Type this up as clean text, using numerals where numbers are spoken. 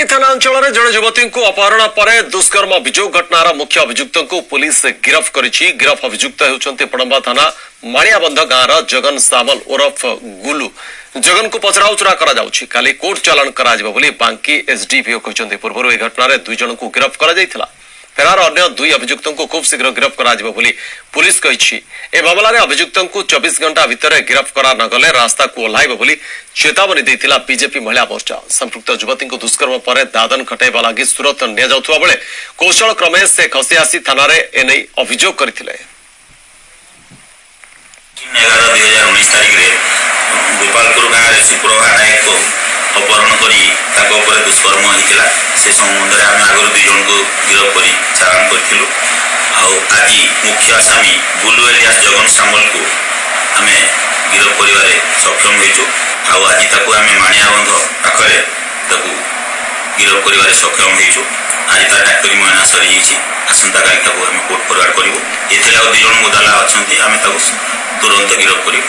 बांकी थाना अंचल में जड़े युवती को अपहरण पर दुष्कर्म अभियोग घटनार मुख्य अभियुक्त को पुलिस गिरफ करिछि। गिरफ अभियुक्त होउछन्ते पड़ंबा थाना माणियाबंध गाँव जगन सामल ओरफ गुलू। जगन को पचराउचरा करा जाउछि। काली कोर्ट चालान करा जिवो बोली बांकी एसडीपीओ कहछन्ते। पूर्व ए घटना दुई जन को गिरफ करा जायथिला। फेरार अन्य दुई अभियुक्तों को खूब शीघ्र गिरफ करा जिवो बोली पुलिस कहिछि। ए मामलारे अभियुक्तों को 24 घंटा भितर गिरफ करा न गले रास्ता को ओह्लाइबो बोली चेतावनी देथिला बीजेपी महिला मोर्चा। संपृक्त युवती को दुष्कर्म पर दादन खटाइबा लागि सुरत निया जाउथुवा बेले कौशल क्रमे से खसी आसी थाना रे एनै अभियोग करथिले। 11/2019 तारिख रे गोपालपुर गाँव रे सुप्रभा नायक को अपहरण करी ताको ऊपर दुष्कर्म होइतिला। से संबंध रे हम आगर दुई जन को गिरफ करी चालान करथिलु। आज मुख्य आसामी बुलू एलियास जगन सामल को आम गिरफ कर सक्षम होइछु। आज ताको आम माणियाबंध पाखरे ताको गिरफ कर सक्षम होइछु। आज तार डाक्तरी मयना सरी जाइछि। आसंता काली ताको आम कोर्ट फरवर्ड करिवो। एथिले आ दुई जन मुदाला अछंती आम ताको तुरंत गिरफ करी